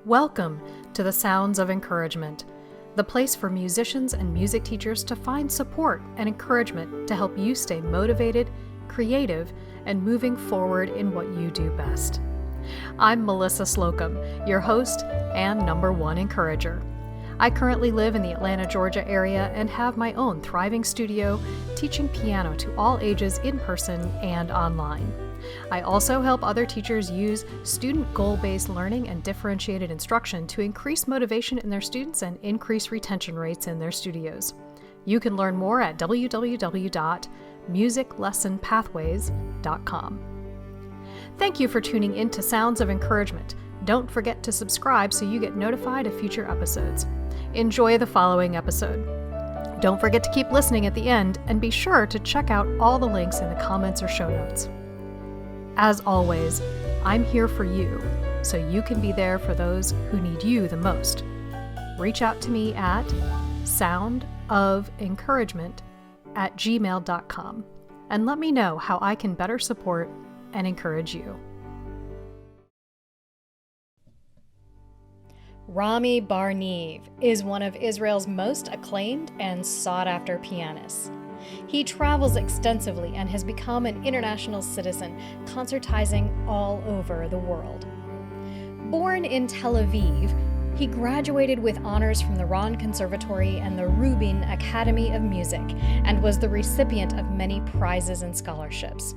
Welcome to the Sounds of Encouragement, the place for musicians and music teachers to find support and encouragement to help you stay motivated, creative, and moving forward in what you do best. I'm Melissa Slocum, your host and #1 encourager. I currently live in the Atlanta, Georgia area and have my own thriving studio teaching piano to all ages in person and online. I also help other teachers use student goal-based learning and differentiated instruction to increase motivation in their students and increase retention rates in their studios. You can learn more at www.musiclessonpathways.com. Thank you for tuning in to Sounds of Encouragement. Don't forget to subscribe so you get notified of future episodes. Enjoy the following episode. Don't forget to keep listening at the end and be sure to check out all the links in the comments or show notes. As always, I'm here for you, so you can be there for those who need you the most. Reach out to me at soundoфencouragement@gmail.com and let me know how I can better support and encourage you. Rami Bar-Niv is one of Israel's most acclaimed and sought-after pianists. He travels extensively and has become an international citizen, concertizing all over the world. Born in Tel-Aviv, he graduated with honors from the Ron Conservatory and the Rubin Academy of Music and was the recipient of many prizes and scholarships.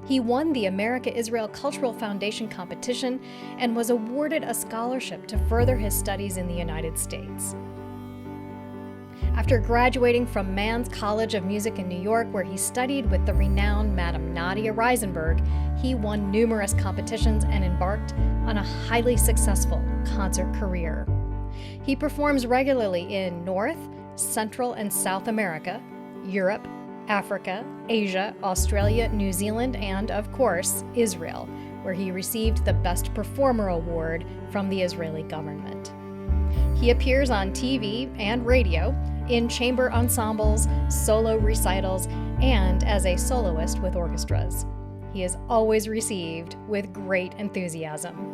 He won the America-Israel Cultural Foundation competition and was awarded a scholarship to further his studies in the United States. After graduating from Mann's College of Music in New York, where he studied with the renowned Madam Nadia Reisenberg, he won numerous competitions and embarked on a highly successful concert career. He performs regularly in North, Central, and South America, Europe, Africa, Asia, Australia, New Zealand, and, of course, Israel, where he received the Best Performer Award from the Israeli government. He appears on TV and radio, in chamber ensembles, solo recitals, and as a soloist with orchestras. He is always received with great enthusiasm.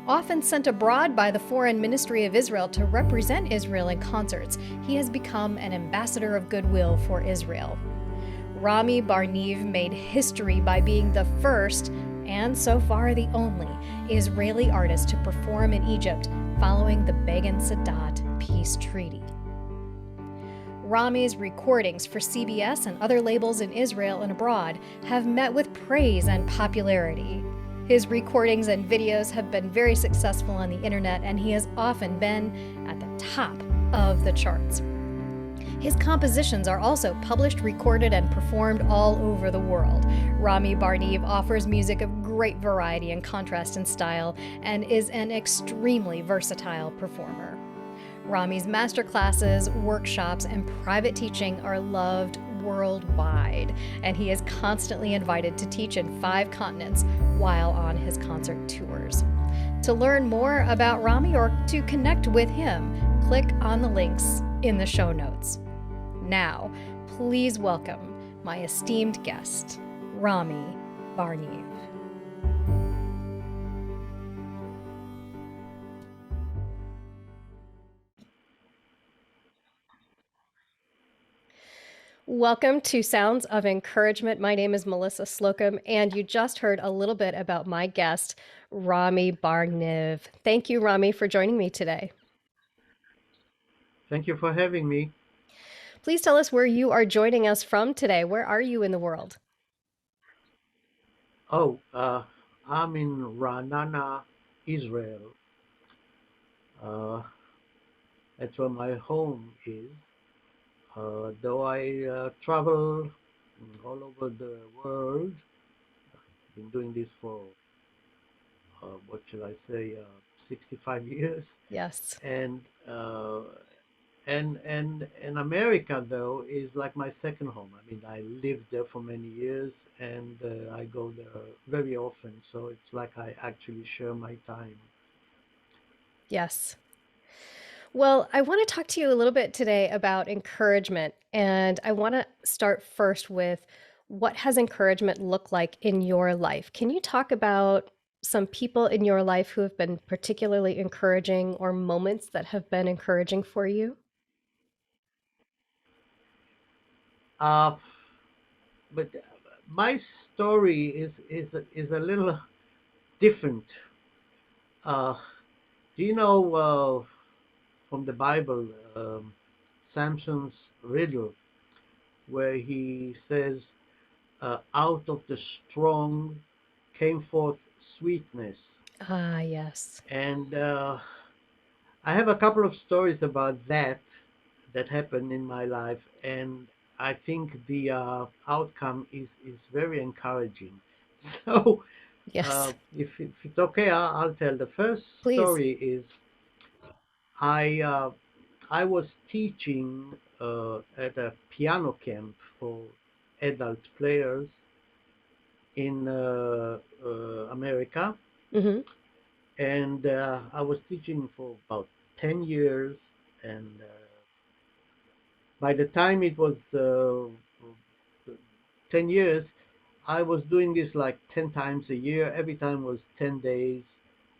Often sent abroad by the Foreign Ministry of Israel to represent Israel in concerts, he has become an ambassador of goodwill for Israel. Rami Bar-Niv made history by being the first, and so far the only, Israeli artist to perform in Egypt following the Begin-Sadat peace treaty. Rami's recordings for CBS and other labels in Israel and abroad have met with praise and popularity. His recordings and videos have been very successful on the internet, and he has often been at the top of the charts. His compositions are also published, recorded, and performed all over the world. Rami Bar-Niv offers music of great variety and contrast in style and is an extremely versatile performer. Rami's masterclasses, workshops, and private teaching are loved worldwide, and he is constantly invited to teach in 5 continents while on his concert tours. To learn more about Rami or to connect with him, click on the links in the show notes. Now, please welcome my esteemed guest, Rami Bar-Niv. Welcome to Sounds of Encouragement. My name is Melissa Slocum, and you just heard a little bit about my guest, Rami Bar-Niv. Thank you, Rami, for joining me today. Thank you for having me. Please tell us where you are joining us from today. Where are you in the world? I'm in Ra'anana, Israel. Uh, that's where my home is. Though I travel all over the world, been doing this for, what shall I say, 65 years. Yes. And uh, and America though is like my second home. I mean, I lived there for many years, and I go there very often. So it's like I actually share my time. Yes. Well, I want to talk to you a little bit today about encouragement, and I want to start first with what has encouragement looked like in your life? Can you talk about some people in your life who have been particularly encouraging or moments that have been encouraging for you? Uh, but my story is a little different. Uh, do you know from the Bible Samson's riddle, where he says, "Out of the strong came forth sweetness," Ah, yes. and I have a couple of stories about that happened in my life, and I think the outcome is very encouraging. So, Yes. if it's okay, I'll tell. The first Please. story is I uh, I was teaching at a piano camp for adult players in America, Hmm. and I was teaching for about 10 years, and by the time it was 10 years, I was doing this like 10 times a year. Every time was 10 days.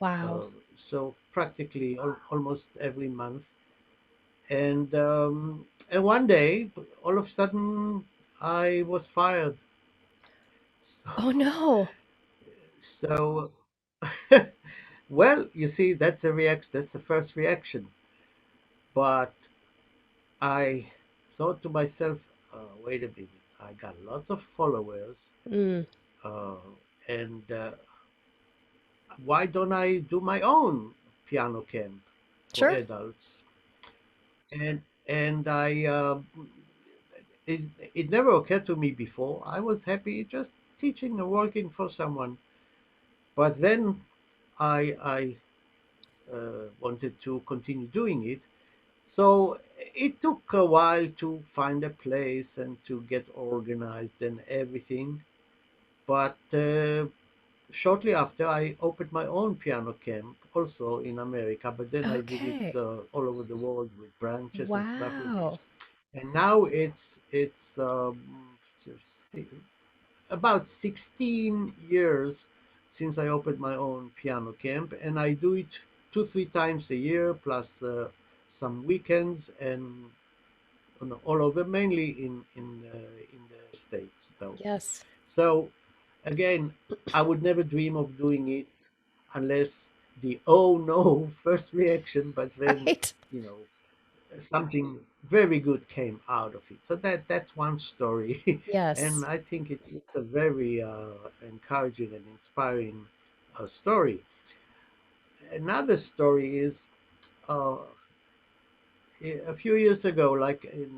Wow. Uh, so practically almost every month. And one day, all of a sudden, I was fired. Oh no. So, well, you see, that's the reaction. That's the first reaction. But I thought to myself, wait a minute. I got lots of followers, Mm, uh, and why don't I do my own piano camp for sure. adults? And it it never occurred to me before. I was happy just teaching and working for someone. But then I wanted to continue doing it. So it took a while to find a place and to get organized and everything. But shortly after, I opened my own piano camp also in America, but then I did it Okay. all over the world with branches and stuff. Wow. And now it's about 16 years since I opened my own piano camp, and I do it 2 3 times a year plus some weekends and all over, mainly in the States though. Yes. So again, I would never dream of doing it unless the oh no first reaction, but then Right. you know something very good came out of it. So that's one story, and Yes. I think it's a very encouraging and inspiring story. Another story is uh, a few years ago, like in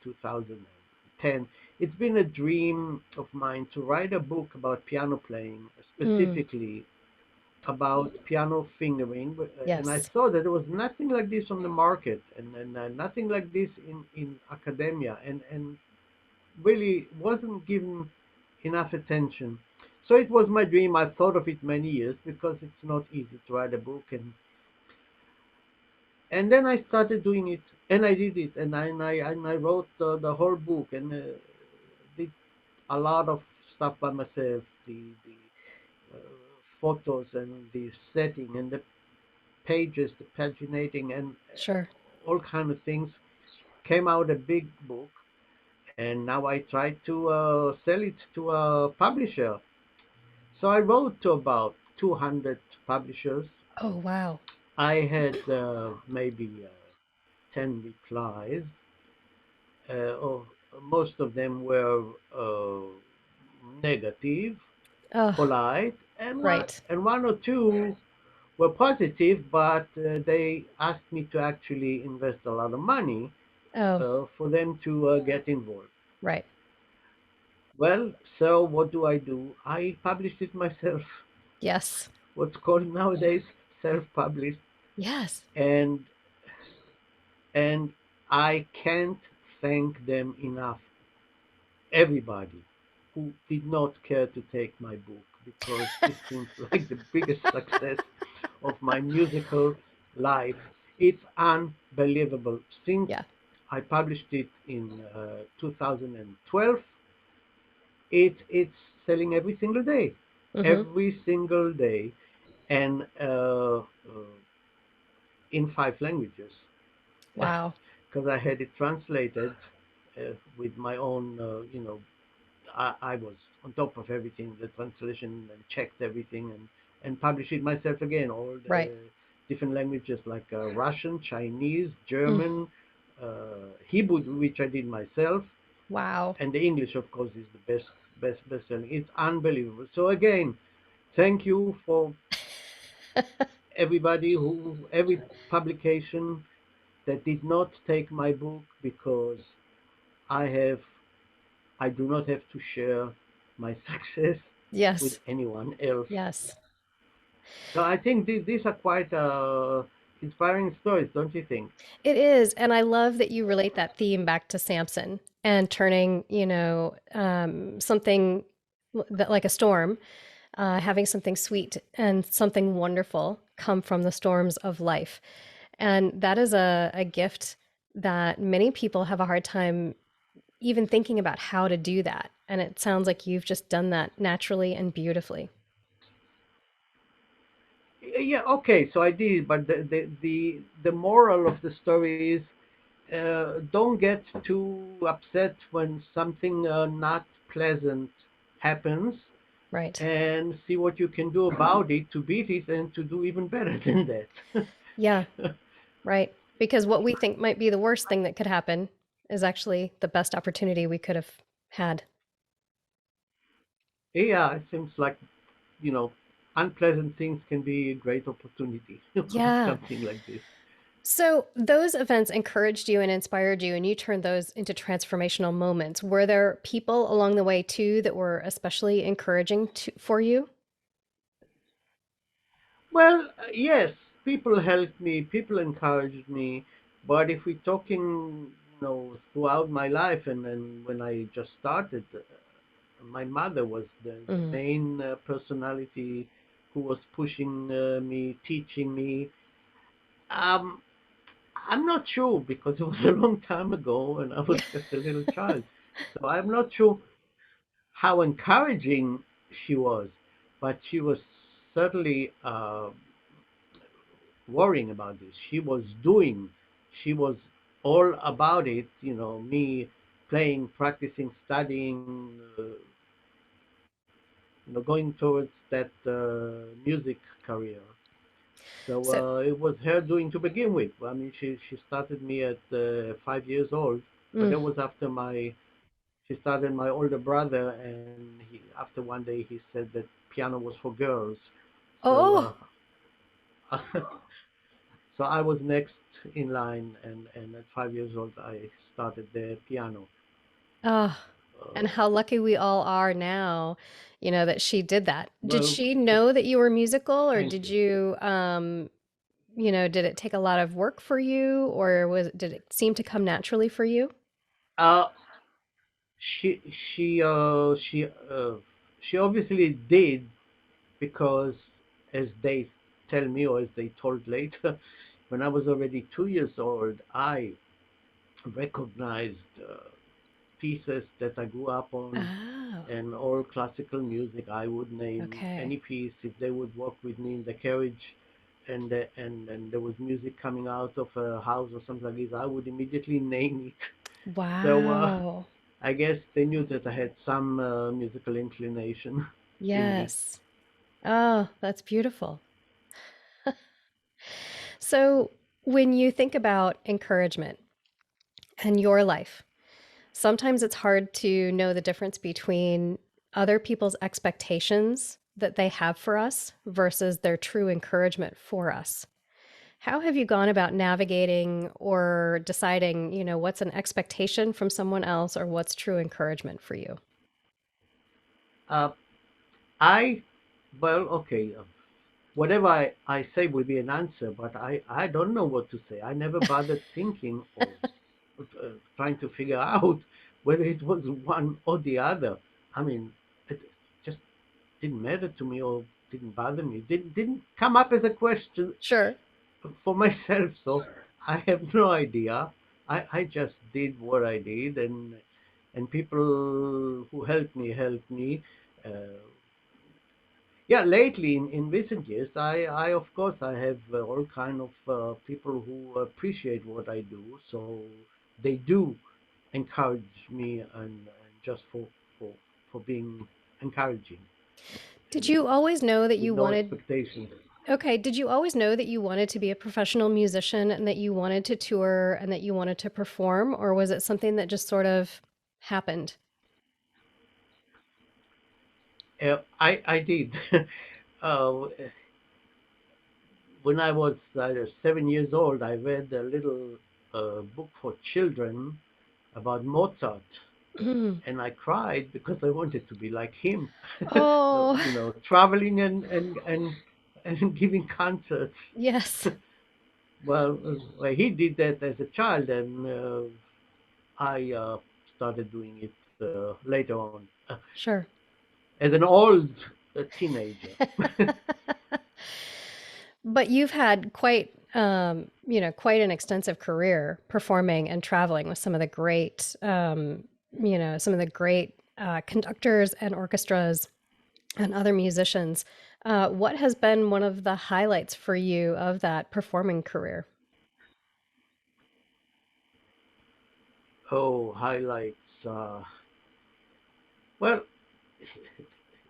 2010, it's been a dream of mine to write a book about piano playing, Mm, specifically about piano fingering, and I yes. saw that there was nothing like this on the market, and nothing like this in academia, and really wasn't given enough attention. So it was my dream. I thought of it many years because it's not easy to write a book, and then I started doing it, and I did it, and I wrote the whole book, and did a lot of stuff by myself, uh, photos and the setting and the pages, the paginating, and Sure. all kind of things. Came out a big book, and now I try to sell it to a publisher. So I wrote to about 200 publishers. Oh, wow. I had maybe 10 replies. Or most of them were negative, Oh, polite, and right. one or two were positive, but they asked me to actually invest a lot of money Oh, for them to get involved. right. Well, so what do? I published it myself. Yes. What's called nowadays self-published, Yes. and and I can't thank them enough. Everybody who did not care to take my book, because this seems like the biggest success of my musical life. It's unbelievable. Since Yeah. I published it in 2012, it's selling every single day, Mm-hmm. every single day. and in 5 languages, Wow. because I had it translated with my own, I was on top of everything, the translation, and checked everything, and published it myself again, all the Right. different languages like Russian, Chinese, Mm. German, Hebrew, which I did myself, Wow. and the English, of course, is the best selling. It's unbelievable. So again, thank you for everybody every publication that did not take my book, because I have I do not have to share my success with Yes. anyone else. Yes. So I think these are quite inspiring stories, don't you think? It is. And I love that you relate that theme back to Samson and turning, something that like a storm, having something sweet and something wonderful come from the storms of life. And that is a gift that many people have a hard time even thinking about how to do that. And it sounds like you've just done that naturally and beautifully. Yeah, okay, so I did, but the moral of the story is don't get too upset when something not pleasant happens, Right. and see what you can do about it to beat it and to do even better than that. Yeah. Right. Because what we think might be the worst thing that could happen is actually the best opportunity we could have had. Yeah, it seems like, you know, unpleasant things can be a great opportunity with Yeah. something like this. So those events encouraged you and inspired you, and you turned those into transformational moments. Were there people along the way too that were especially encouraging for you? Well, yes, people helped me, people encouraged me, but if we're talking, throughout my life, and then when I just started, my mother was the Mm. main personality who was pushing me, teaching me. Um, I'm not sure, because it was a long time ago and I was Yeah. just a little child. So I'm not sure how encouraging she was, but she was certainly worrying about this. She was all about it, me playing, practicing, studying, going towards that music career. So So, it was her doing to begin with. I mean, she started me at 5 years old, but mm. that was after she started my older brother, and after one day he said that piano was for girls. So Oh, so I was next in line, and at 5 years old I started the piano. oh, and Uh, how lucky we all are now, that she did that. Did well, she know that you were musical, or thank did you. you, did it take a lot of work for you, or did it seem to come naturally for you? Uh, she she uh, she uh, she obviously did, because, as they tell me, or as they told later, when I was already 2 years old, I recognized pieces that I grew up on, Oh, and all classical music. I would name okay. any piece if they would walk with me in the carriage, and there was music coming out of a house or something like this. I would immediately name it. So Wow. I guess they knew that I had some musical inclination in me. Yes. Oh, that's beautiful. So, when you think about encouragement and your life, sometimes it's hard to know the difference between other people's expectations that they have for us versus their true encouragement for us. How have you gone about navigating or deciding, what's an expectation from someone else or what's true encouragement for you? Uh, I well, okay. Whatever I say will be an answer, but I don't know what to say. I never bothered thinking or trying to figure out whether it was one or the other. I mean, it just didn't matter to me, or didn't bother me. Didn't come up as a question Sure. for myself. So I have no idea. I just did what I did, and people who helped me helped me. Uh, Yeah, lately in recent years, I of course I have all kind of people who appreciate what I do, so they do encourage me and just for for being encouraging Did and you always know that with you no wanted expectations. Okay, did you always know that you wanted to be a professional musician and that you wanted to tour and that you wanted to perform, or was it something that just sort of happened? I did. uh, when I was 7 years old, I read a little book for children about Mozart, Mm. and I cried because I wanted to be like him. So, Oh, traveling and giving concerts. yes, Well, he did that as a child, and I started doing it later on sure. as an old teenager. But you've had quite an extensive career performing and traveling with some of the great, some of the great conductors and orchestras and other musicians. What has been one of the highlights for you of that performing career? Oh, highlights. Well,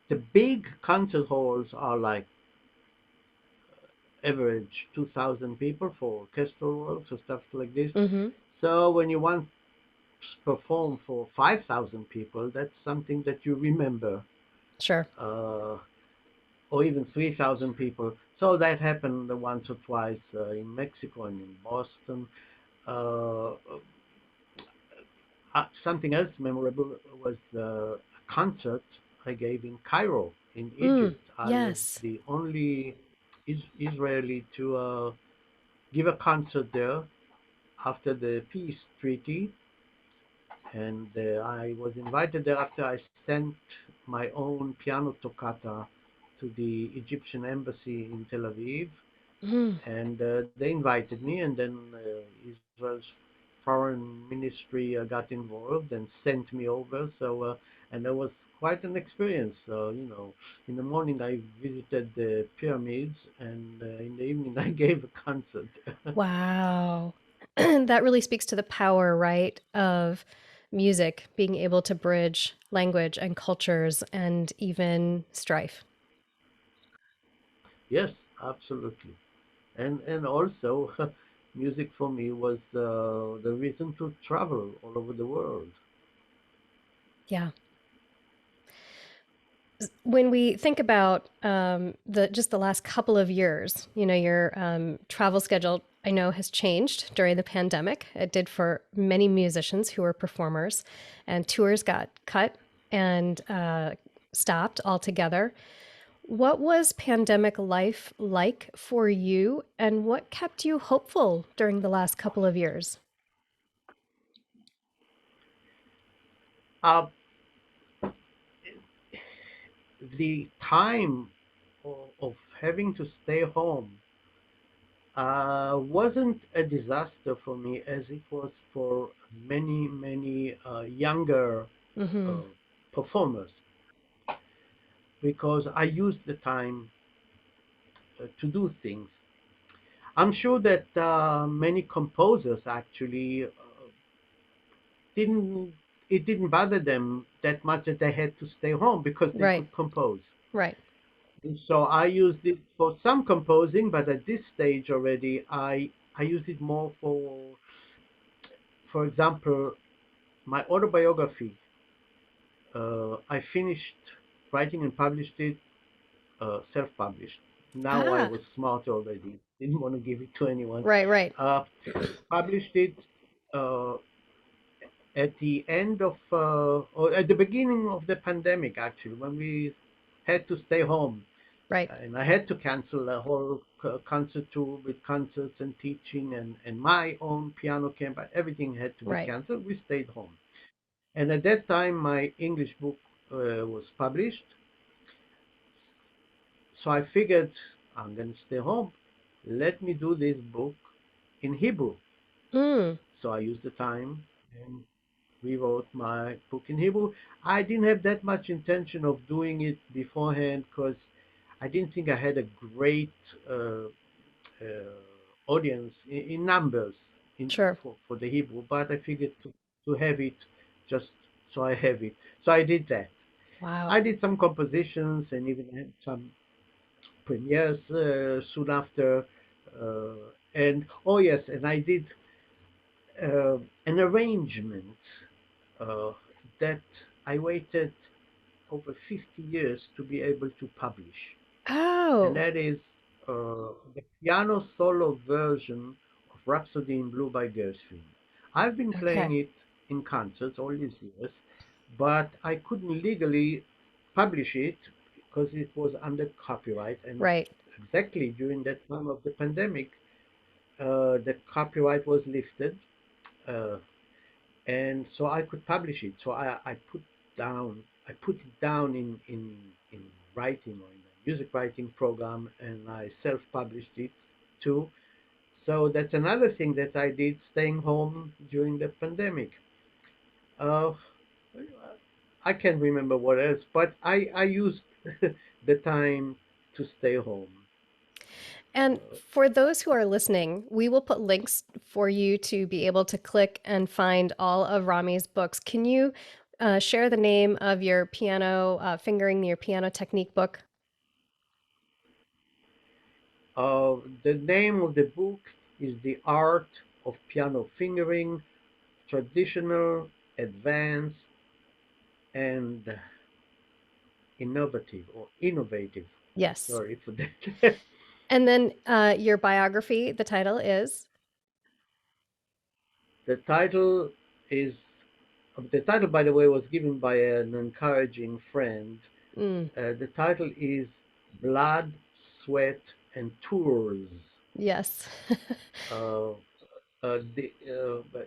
the big concert halls are like average 2,000 people for orchestral works or stuff like this. Mm-hmm. So when you want to perform for 5,000 people, that's something that you remember, Sure. uh, or even 3,000 people. So that happened once or twice in Mexico and in Boston. Uh, Something else memorable was a concert I gave in Cairo, in Mm, Egypt. I was yes. the only Israeli to give a concert there after the peace treaty, and I was invited there after I sent my own piano toccata to the Egyptian embassy in Tel Aviv, Mm. and they invited me, and then Israel's foreign ministry got involved and sent me over. So, and that was quite an experience. In the morning I visited the pyramids, and in the evening I gave a concert. Wow. That really speaks to the power, right, of music being able to bridge language and cultures and even strife. Yes, absolutely. And also, music for me was the reason to travel all over the world. Yeah. When we think about the last couple of years, your travel schedule, I know, has changed during the pandemic. It did for many musicians who were performers, and tours got cut and stopped altogether. What was pandemic life like for you, and what kept you hopeful during the last couple of years? Uh, the time of having to stay home wasn't a disaster for me as it was for many, many younger uh, Mm-hmm. performers, because I used the time to do things. I'm sure that many composers actually didn't it didn't bother them that much that they had to stay home because they Right, could compose. right. And so I used it for some composing, but at this stage already, I use it more for example, my autobiography. I finished writing and published it self-published. Now I Ah, was smart already. Didn't want to give it to anyone. right, right, Uh, Published it uh, at the end of or at the beginning of the pandemic, actually, when we had to stay home, right, and I had to cancel a whole concert tour with concerts and teaching and my own piano camp. Everything had to be right. canceled. We stayed home, and at that time my English book was published. So I figured I'm going to stay home. Let me do this book in Hebrew. Mm, So I used the time and rewrote my book in Hebrew. I didn't have that much intention of doing it beforehand because I didn't think I had a great uh, audience in numbers Sure. for the Hebrew, but I figured to have it just so I have it. So I did that. Wow. I did some compositions and even had some premieres soon after. And oh yes, and I did an arrangement uh, that I waited over 50 years to be able to publish, and Oh, that is the piano solo version of Rhapsody in Blue by Gershwin. I've been playing okay. it in concerts all these years, but I couldn't legally publish it because it was under copyright, and Right. exactly during that time of the pandemic, the copyright was lifted, uh, and so I could publish it. So I put it down in writing or in a music writing program, and I self-published it too. So that's another thing that I did, staying home during the pandemic. Uh, I can't remember what else, but I used the time to stay home. And for those who are listening, we will put links for you to be able to click and find all of Rami's books. Can you share the name of your piano, fingering your piano technique book? The name of the book is The Art of Piano Fingering, Traditional, Advanced, and Innovative. Yes. Sorry for that. And then your biography, the title is? the title is the title, by the way, was given by an encouraging friend. Mm, The title is Blood, Sweat, and Tours. yes. Uh, the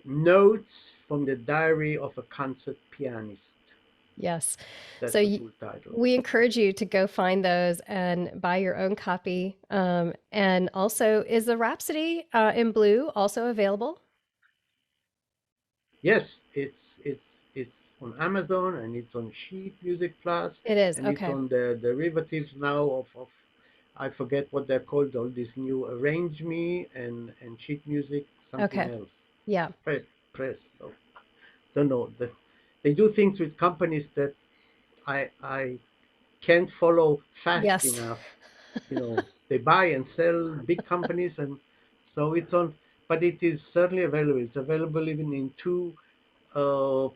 Notes from the Diary of a Concert Pianist. Yes. So That's the full title. we encourage you to go find those and buy your own copy. And also, is the Rhapsody in blue also available? Yes, it's it's on Amazon, and it's on Sheet Music Plus, It is. and it's Okay. on the derivatives now of I forget what they're called, all these new Arrange Me and Sheet Music, something Okay. else. Yeah. Press. Oh, don't know. They do things with companies that I can't follow fast Yes. enough. They buy and sell big companies, and so it's on. But it is certainly available. It's available even in uh,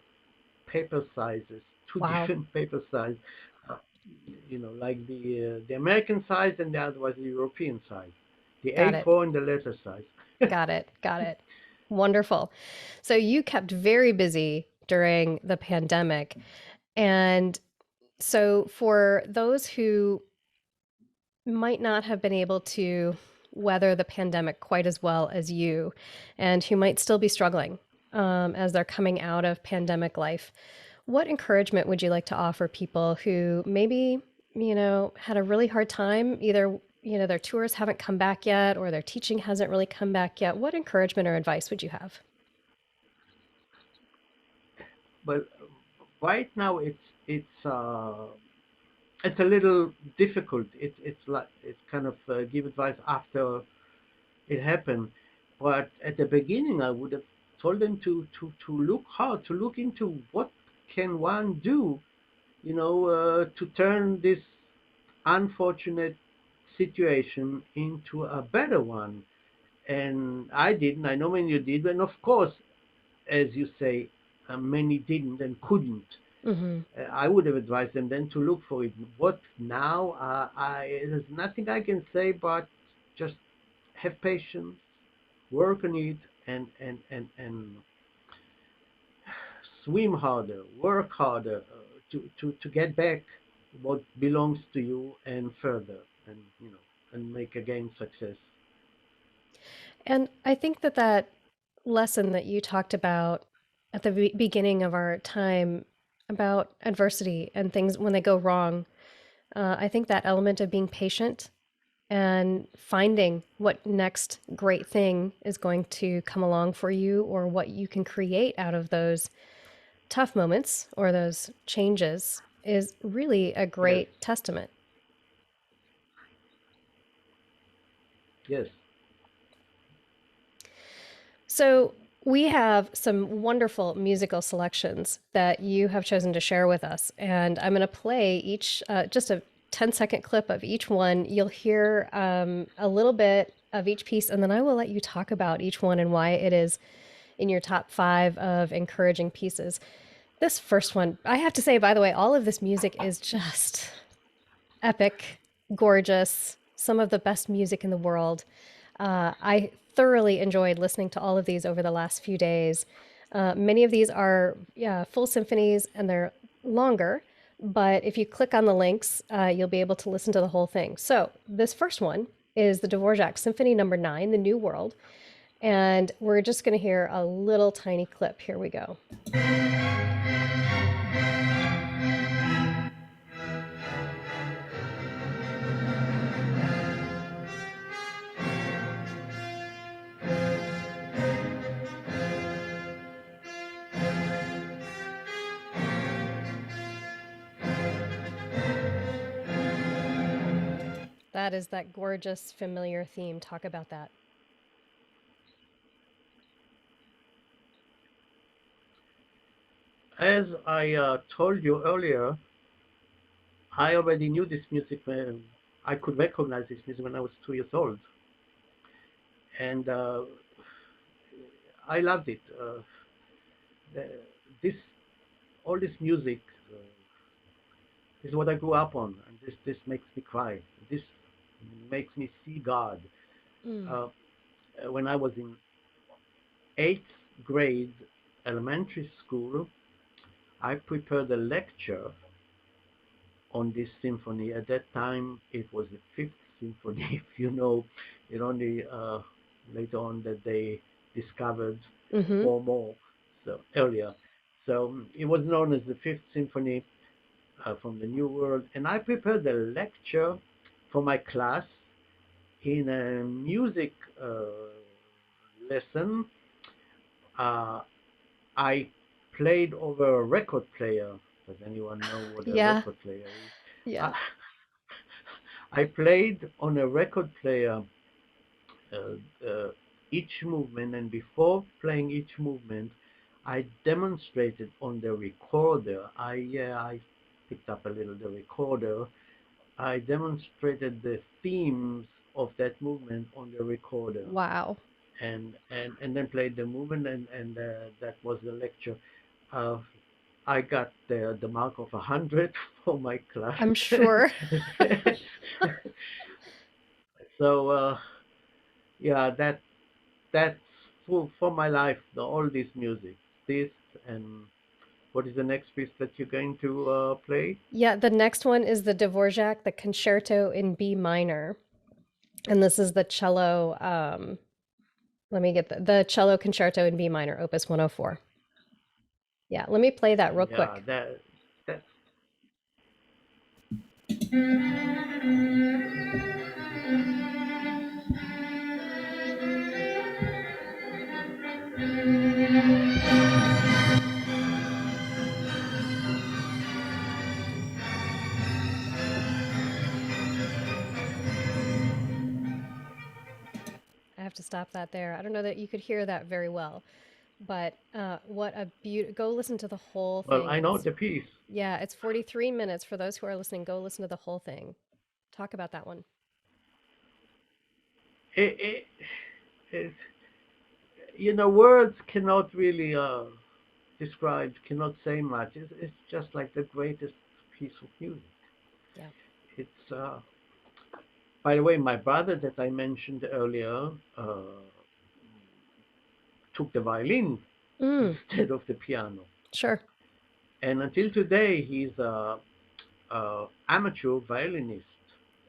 paper sizes, two Wow. different paper sizes. Uh, like the American size and the other was the European size, the Got it. A4 and the letter size. Got it. Got it. Wonderful. So you kept very busy during the pandemic. And so for those who might not have been able to weather the pandemic quite as well as you, and who might still be struggling as they're coming out of pandemic life, what encouragement would you like to offer people who maybe, had a really hard time, either, their tours haven't come back yet or their teaching hasn't really come back yet? What encouragement or advice would you have? But right now it's a little difficult. It's kind of give advice after it happened, but at the beginning I would have told them to look hard, to look into what can one do, to turn this unfortunate situation into a better one. And I didn't. I know many you did, and of course, as you say, many didn't and couldn't. Hmm. I would have advised them then to look for it. What now? There's nothing I can say, but just have patience, work on it, and swim harder, work harder to get back what belongs to you and further, and and make again success. And I think that that lesson that you talked about at the beginning of our time about adversity and things when they go wrong, I think that element of being patient and finding what next great thing is going to come along for you or what you can create out of those tough moments or those changes is really a Yes. great testament. Yes. So we have some wonderful musical selections that you have chosen to share with us. And I'm going to play each, just a 10-second clip of each one. You'll hear a little bit of each piece, and then I will let you talk about each one and why it is in your top 5 of encouraging pieces. This first one, I have to say, by the way, all of this music is just epic, gorgeous, some of the best music in the world. I thoroughly enjoyed listening to all of these over the last few days. Many of these are full symphonies and they're longer, but if you click on the links, you'll be able to listen to the whole thing. So, this first one is the Dvorak Symphony Number 9, The New World. And we're just going to hear a little tiny clip. Here we go. That is that gorgeous, familiar theme. Talk about that. As I told you earlier, I already knew this music when I could recognize this music when I was 2 years old, and I loved it. The- this all this music is what I grew up on, and this makes me cry. This makes me see God. Mm. Uh, when I was in eighth grade elementary school, I prepared a lecture on this symphony. At that time, it was the Fifth Symphony. If you know, it only later on that they discovered Mm-hmm. four more, so earlier. So it was known as the Fifth Symphony from the New World, and I prepared a lecture for my class in a music lesson. Uh, I played over a record player. Does anyone know what a Yeah. record player is? Yeah. I, I played on a record player each movement, and before playing each movement, I demonstrated on the recorder. I picked up a little the recorder. I demonstrated the themes of that movement on the recorder, Wow. and then played the movement, and that was the lecture. Uh, I got the mark of 100 for my class. I'm sure. So yeah, that's for my life. All this music, this and what is the next piece that you're going to play? Yeah, the next one is the Dvorak, the Concerto in B minor. And this is the cello, let me get the cello concerto in B minor, opus 104. Yeah, let me play that real Yeah, quick. that I have to stop that there. I don't know that you could hear that very well, but what a beauty. Go listen to the whole well, thing. I know the piece. Yeah, it's 43 minutes for those who are listening. Go listen to the whole thing. Talk about that one. It, it, words cannot really describe, cannot say much. It's just like the greatest piece of music. Yeah. It's by the way, my brother that I mentioned earlier took the violin Mm, instead of the piano, sure. and until today he's a amateur violinist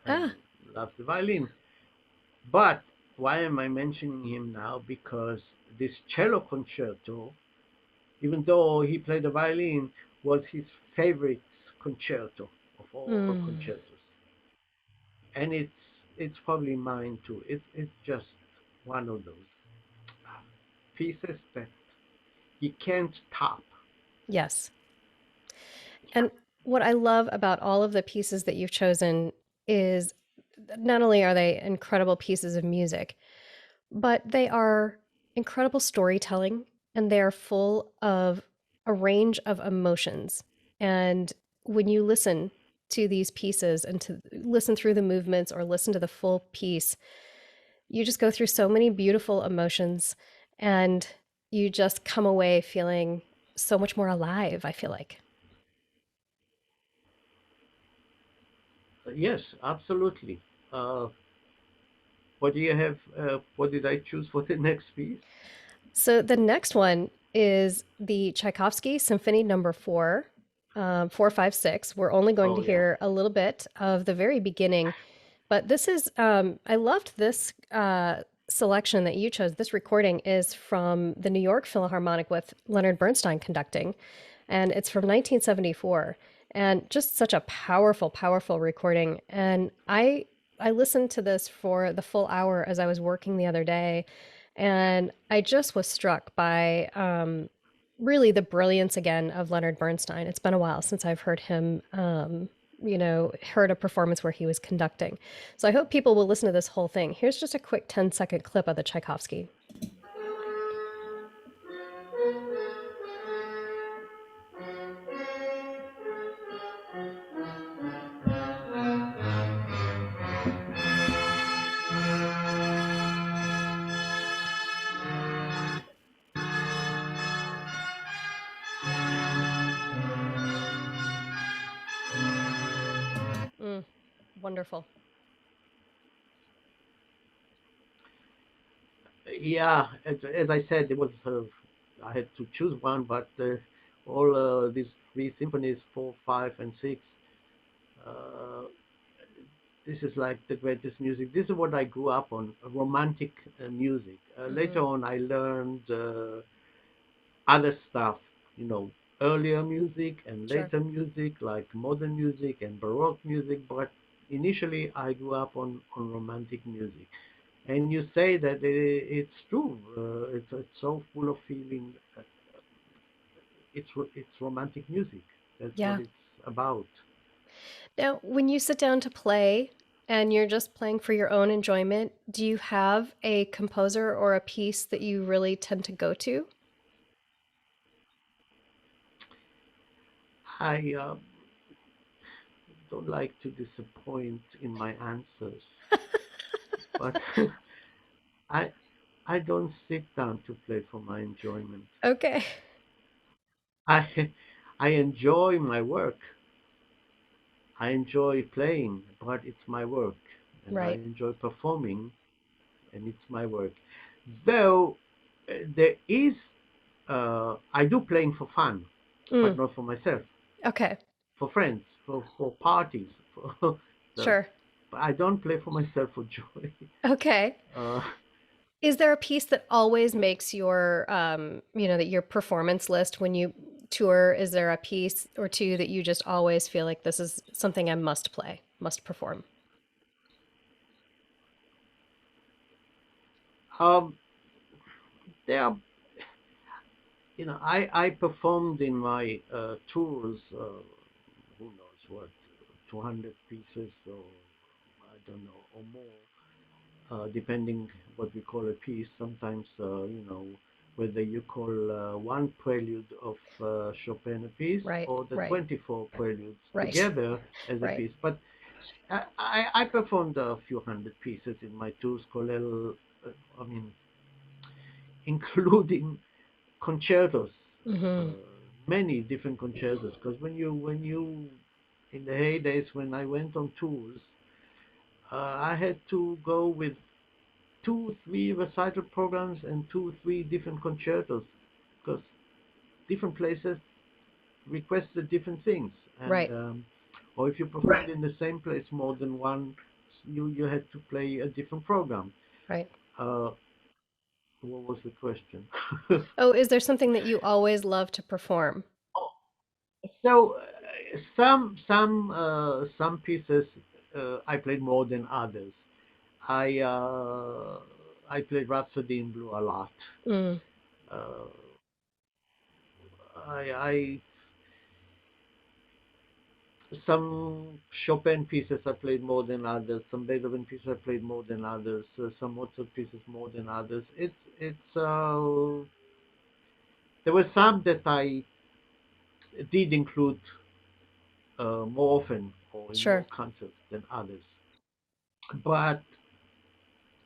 and Ah, loves the violin. But why am I mentioning him now? Because this cello concerto, even though he played the violin, was his favorite concerto of all mm, concertos, and it's probably mine too. It's just one of those pieces that you can't top. yes. And what I love about all of the pieces that you've chosen is not only are they incredible pieces of music, but they are incredible storytelling and they are full of a range of emotions. And when you listen to these pieces and to listen through the movements or listen to the full piece, you just go through so many beautiful emotions and you just come away feeling so much more alive, I feel like. Yes, absolutely. Uh, what do you have? What did I choose for the next piece? So the next one is the Tchaikovsky Symphony Number 4, 456. We're only going to Oh yeah. hear a little bit of the very beginning, but this is I loved this selection that you chose. This recording is from the New York Philharmonic with Leonard Bernstein conducting, and it's from 1974, and just such a powerful, powerful recording. And I listened to this for the full hour as I was working the other day, and I just was struck by really the brilliance again of Leonard Bernstein. It's been a while since I've heard him, heard a performance where he was conducting. So I hope people will listen to this whole thing. Here's just a quick 10-second clip of the Tchaikovsky. Mm, wonderful. Yeah, as I said, it was I had to choose one, but all these three symphonies, four, five, and six. Uh, this is like the greatest music. This is what I grew up on, romantic music. Later Hmm. on, I learned other stuff, you know, earlier music and Sure. later music, like modern music and Baroque music. But initially, I grew up on romantic music. And you say that it's true. It's so full of feeling. It's romantic music. That's what Yeah. it's about. Now, when you sit down to play and you're just playing for your own enjoyment, do you have a composer or a piece that you really tend to go to? I don't like to disappoint in my answers, but I I don't sit down to play for my enjoyment. Okay. I I enjoy my work. I enjoy playing, but it's my work, and I Right. enjoy performing, and it's my work. Though there is, I do playing for fun, but Mm, not for myself, okay. for friends, for parties. For so, Sure. but I don't play for myself for joy. Okay. Uh, Is there a piece that always makes your, that your performance list when you tour? Is there a piece or two that you just always feel like this is something I must play, must perform? um, there, are, I performed in my tours. Who knows what, 200 pieces or I don't know or more. Depending what we call a piece. Sometimes, whether you call one prelude of Chopin a piece Right, or the right, 24 preludes right, together as a right. piece. But I performed a few hundred pieces in my tours, I mean, including concertos, Hmm. uh, many different concertos. Because in the heydays when I went on tours, I had to go with two, three recital programs and two, three different concertos because different places requested different things. And Right, or if you performed in the same place more than one, you had to play a different program. right. Uh, what was the question? Oh, is there something that you always love to perform? Oh, so some pieces I played more than others. I uh, I played Rhapsody in Blue a lot. Mm, Uh, I some Chopin pieces I played more than others. Some Beethoven pieces I played more than others. Some Mozart pieces more than others. It's there were some that I did include more often or in more Sure. concerts than others. But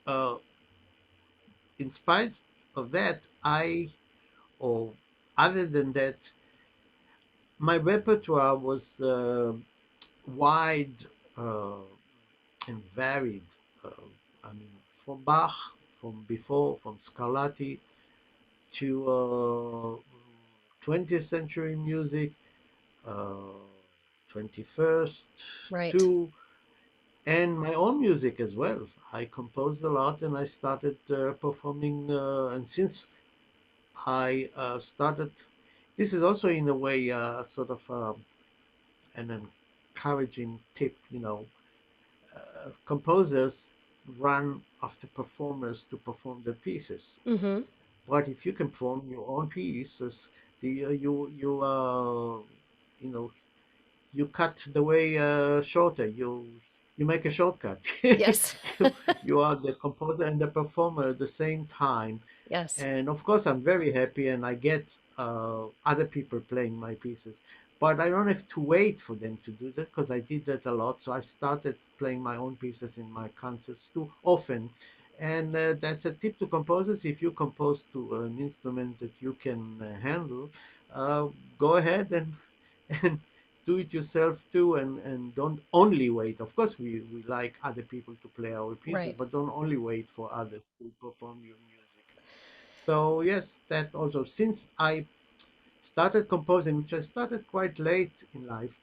uh, in spite of that, or other than that, my repertoire was wide uh, and varied. Uh, I mean, from Bach, from before, from Scarlatti to 20th century music, uh, 21st Right. to and my own music as well. I composed a lot, and I started performing. And since I started, this is also in a way sort of an encouraging tip. Composers run after performers to perform their pieces. Mm-hmm. But if you can perform your own pieces, you know you cut the way shorter. You make a shortcut. Yes. You are the composer and the performer at the same time. Yes. And of course, I'm very happy, and I get other people playing my pieces. But I don't have to wait for them to do that because I did that a lot. So I started playing my own pieces in my concerts too often. And that's a tip to composers. If you compose to an instrument that you can handle, uh, go ahead and and do it yourself too, and don't only wait. Of course, we like other people to play our pieces, Right. but don't only wait for others to perform your music. So yes, that also, since I started composing, which I started quite late in life,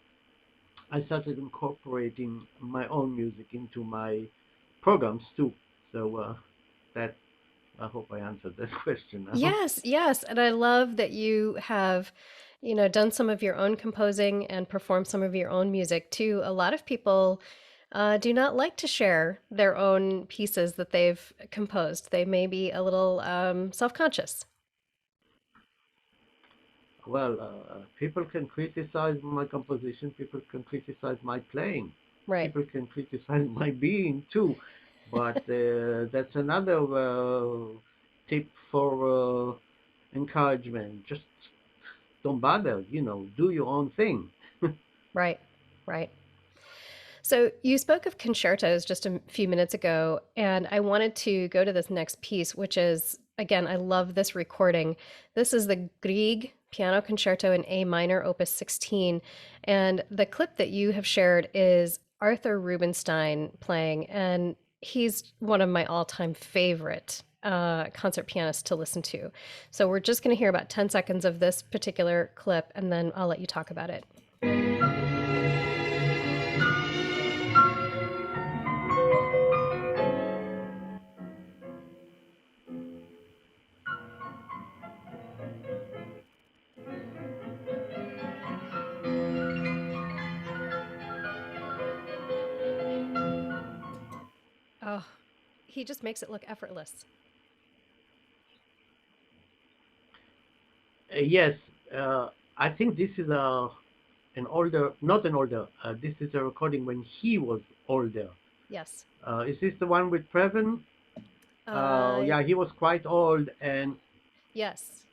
I started incorporating my own music into my programs too. So that I hope I answered that question now. Yes, yes. And I love that you have, done some of your own composing and performed some of your own music too. A lot of people do not like to share their own pieces that they've composed. They may be a little self-conscious. Well, people can criticize my composition, people can criticize my playing, Right. people can criticize my being too, but that's another tip for encouragement. Just don't bother, do your own thing. Right. Right. So you spoke of concertos just a few minutes ago, and I wanted to go to this next piece, which is, again, I love this recording. This is the Grieg Piano Concerto in A minor, Opus 16. And the clip that you have shared is Arthur Rubinstein playing, and he's one of my all-time favorite concert pianists to listen to. So we're just going to hear about 10 seconds of this particular clip, and then I'll let you talk about it. Oh, he just makes it look effortless. Yes, I think this is not an older, this is a recording when he was older. Yes. Is this the one with Previn? Uh, Yeah, he was quite old, and yes.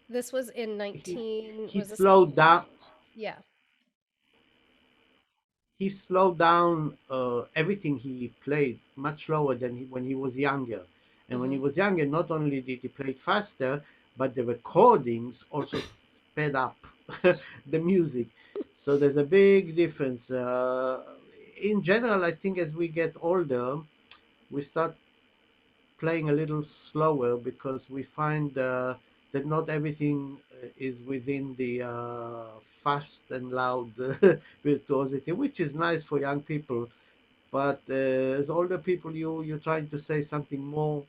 This was in he 19, he was this? slowed down. Yeah. He slowed down everything he played much slower than when he was younger. And when he Hmm. was younger, not only did he play faster, but the recordings also sped up the music. So there's a big difference. In general, I think as we get older, we start playing a little slower because we find that not everything is within the fast and loud virtuosity, which is nice for young people. But as older people, you're trying to say something more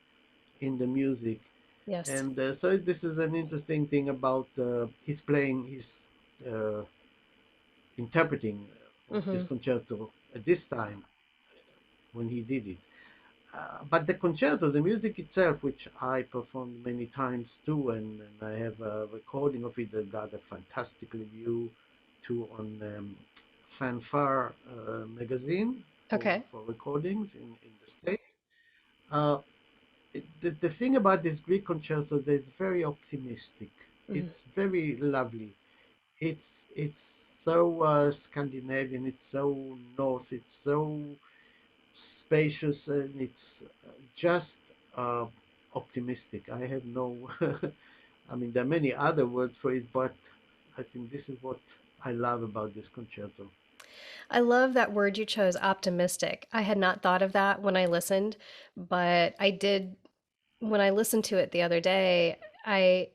in the music, Yes. and so this is an interesting thing about his playing, his interpreting of this Hmm. concerto at this time when he did it. But the concerto, the music itself, which I performed many times too, and I have a recording of it that got a fantastic review too on fanfare magazine Okay. for recordings in the States. Uh, the thing about this Greek concerto that it's very optimistic. Mm. It's very lovely. It's it's so Scandinavian. It's so north. It's so spacious, and it's just uh, optimistic. I have no. I mean, there are many other words for it, but I think this is what I love about this concerto. I love that word you chose, optimistic. I had not thought of that when I listened, but I did when I listened to it the other day. I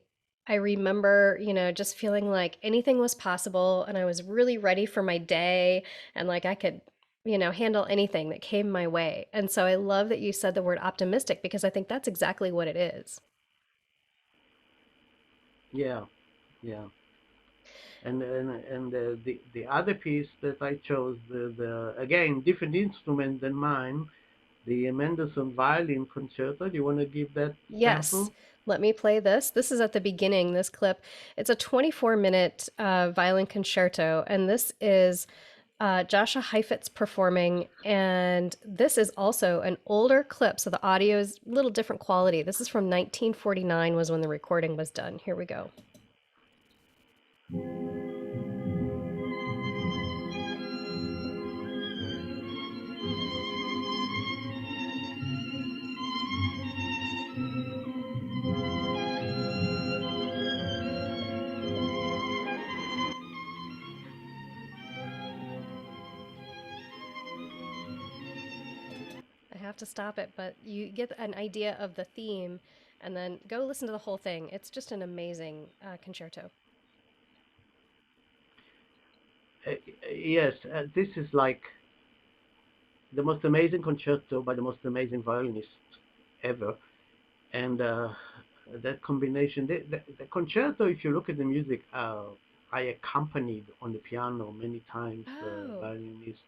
I remember, just feeling like anything was possible and I was really ready for my day and like I could, handle anything that came my way. And so I love that you said the word optimistic because I think that's exactly what it is. Yeah, yeah. And the other piece that I chose, the again different instrument than mine, the Mendelssohn Violin Concerto. Do you want to give that Yes. sample? Let me play this. This is at the beginning, this clip. It's a 24-minute violin concerto, and this is Joshua Heifetz performing. And this is also an older clip, so the audio is a little different quality. This is from 1949 was when the recording was done. Here we go. I have to stop it, but you get an idea of the theme and then go listen to the whole thing. It's just an amazing concerto. Uh, yes, this is like the most amazing concerto by the most amazing violinist ever, and that combination, the concerto. If you look at the music, I accompanied on the piano many times. Oh. Violinist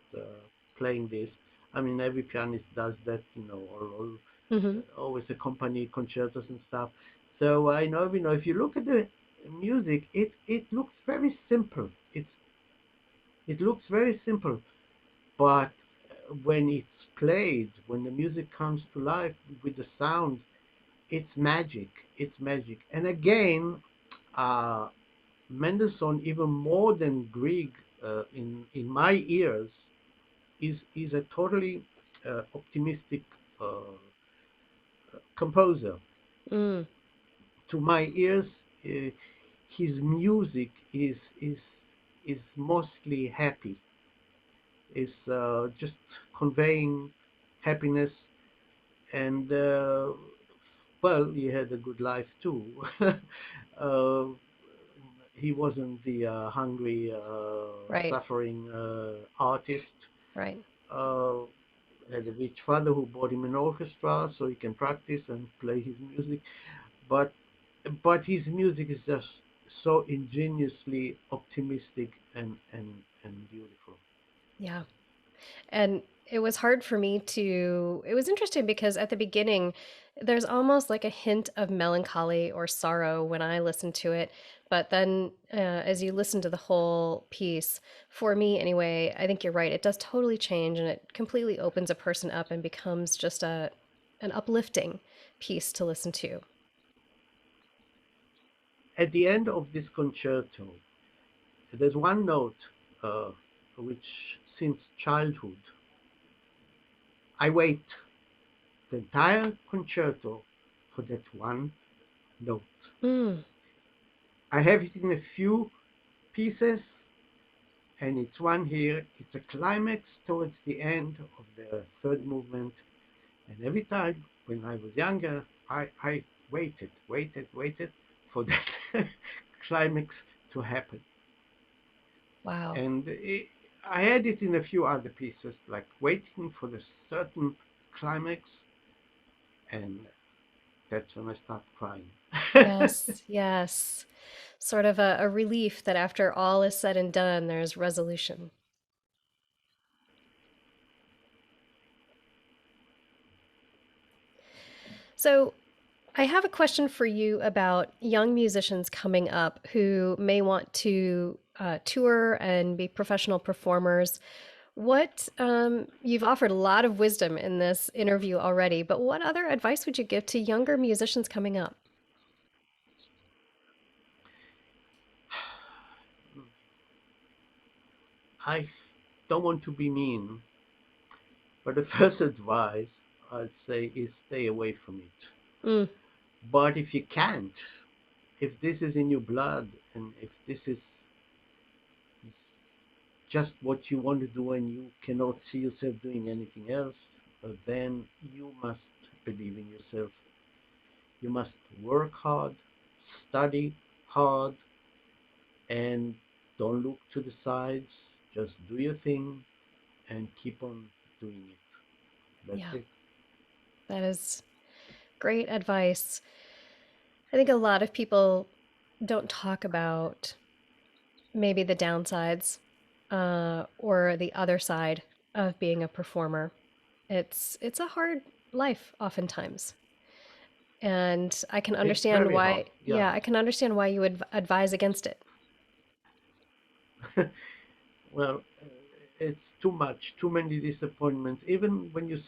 playing this. I mean, every pianist does that, or Mm-hmm. always accompany concertos and stuff. So I know, if you look at the music, it looks very simple. It looks very simple, but when it's played, when the music comes to life with the sound, it's magic. It's magic. And again, uh, Mendelssohn, even more than Grieg, in my ears, is a totally optimistic composer. Mm. To my ears, uh, his music is mostly happy. Is just conveying happiness, and well, he had a good life too. uh, he wasn't the hungry, Right. suffering artist. Right. Uh, had a rich father who bought him an orchestra so he can practice and play his music. But his music is just so ingeniously optimistic and beautiful. Yeah. And it was hard for me to, it was interesting because at the beginning, there's almost like a hint of melancholy or sorrow when I listen to it. But then as you listen to the whole piece, for me anyway, I think you're right. It does totally change and it completely opens a person up and becomes just an uplifting piece to listen to. At the end of this concerto, there's one note uh, which, since childhood, I wait the entire concerto for that one note. Mm. I have it in a few pieces, and it's one here. It's a climax towards the end of the third movement. And every time when I was younger, I waited for that climax to happen. Wow. And I had it in a few other pieces, like waiting for the certain climax, and that's when I start crying. Yes. Yes. Sort of a relief that after all is said and done, there's resolution. So I have a question for you about young musicians coming up who may want to tour and be professional performers. What you've offered a lot of wisdom in this interview already, but what other advice would you give to younger musicians coming up? I don't want to be mean, but the first advice I'd say is stay away from it. Mm, But if you can't, if this is in your blood and if this is just what you want to do and you cannot see yourself doing anything else, then you must believe in yourself. You must work hard, study hard, and don't look to the sides. Just do your thing and keep on doing it. That's yeah, it. that is great advice. I think a lot of people don't talk about maybe the downsides or the other side of being a performer. It's a hard life oftentimes. And I can It's understand very hard. why, Yeah. yeah, I can understand why you would advise against it. Well, it's too much, too many disappointments. Even when you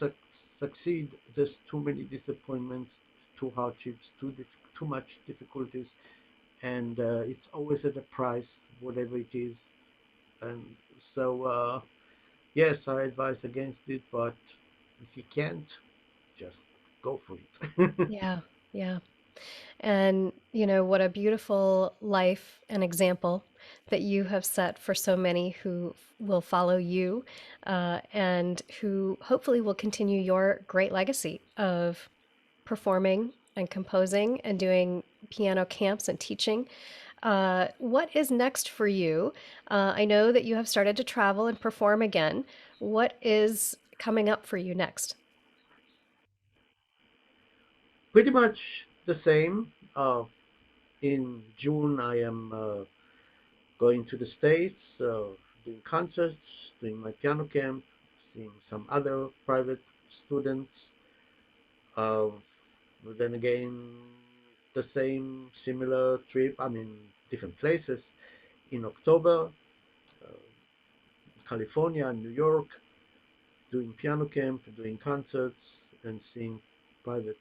succeed, there's too many disappointments, too hardships, too much difficulties, and it's always at a price, whatever it is. And so, yes, I advise against it, but if you can't, just go for it. Yeah, yeah. And, what a beautiful life and example that you have set for so many who will follow you and who hopefully will continue your great legacy of performing and composing and doing piano camps and teaching. What is next for you? I know that you have started to travel and perform again. What is coming up for you next? Pretty much the same. In June, I am going to the States, doing concerts, doing my piano camp, seeing some other private students. Uh, but then again, the same similar trip, I mean, different places in October, uh, California and New York, doing piano camp, doing concerts, and seeing private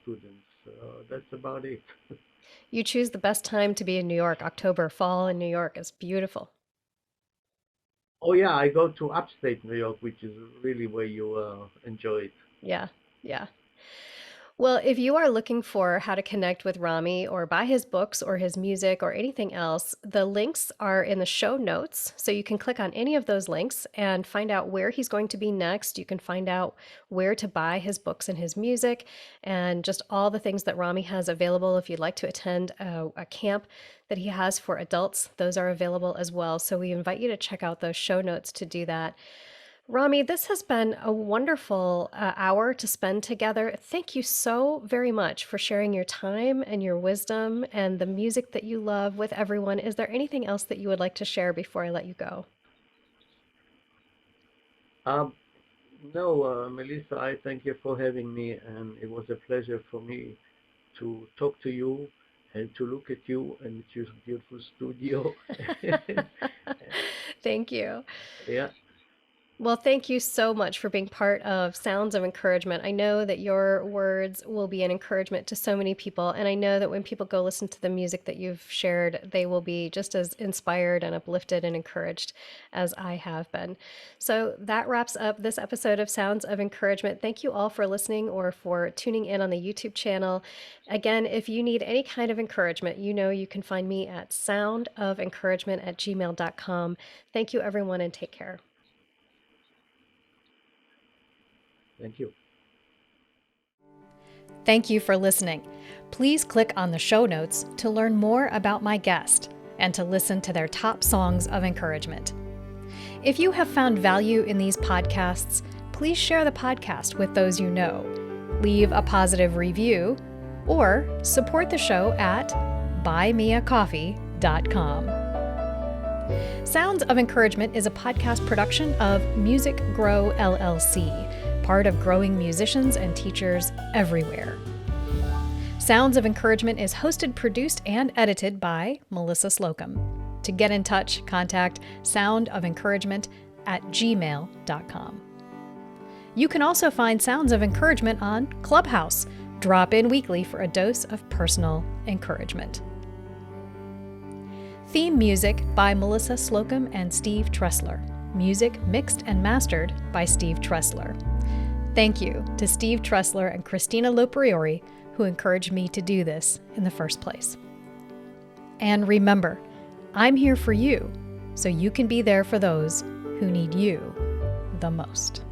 students. That's about it. You choose the best time to be in New York. October, fall in New York is beautiful. Oh yeah, I go to upstate New York, which is really where you enjoy it. Yeah, yeah. Well, if you are looking for how to connect with Rami or buy his books or his music or anything else, the links are in the show notes. So you can click on any of those links and find out where he's going to be next. You can find out where to buy his books and his music and just all the things that Rami has available. If you'd like to attend a camp that he has for adults, those are available as well. So we invite you to check out those show notes to do that. Rami, this has been a wonderful hour to spend together. Thank you so very much for sharing your time and your wisdom and the music that you love with everyone. Is there anything else that you would like to share before I let you go? Um, no, Melissa, I thank you for having me, and it was a pleasure for me to talk to you and to look at you and at your beautiful studio. Thank you. Yeah, Well, thank you so much for being part of Sounds of Encouragement. I know that your words will be an encouragement to so many people, and I know that when people go listen to the music that you've shared, they will be just as inspired and uplifted and encouraged as I have been. So that wraps up this episode of Sounds of Encouragement. Thank you all for listening or for tuning in on the YouTube channel. Again, if you need any kind of encouragement, you can find me at soundoфencouragement@gmail.com. Thank you, everyone, and take care. thank you. Thank you for listening. Please click on the show notes to learn more about my guest and to listen to their top songs of encouragement. If you have found value in these podcasts, please share the podcast with those you know, leave a positive review, or support the show at buymeacoffee.com. Sounds of Encouragement is a podcast production of Music Grow LLC, part of growing musicians and teachers everywhere. Sounds of Encouragement is hosted, produced, and edited by Melissa Slocum. To get in touch, contact soundoфencouragement@gmail.com. You can also find Sounds of Encouragement on Clubhouse. Drop in weekly for a dose of personal encouragement. Theme music by Melissa Slocum and Steve Tressler. Music mixed and mastered by Steve Tressler. Thank you to Steve Tressler and Christina Lopriori, who encouraged me to do this in the first place. And remember, I'm here for you, so you can be there for those who need you the most.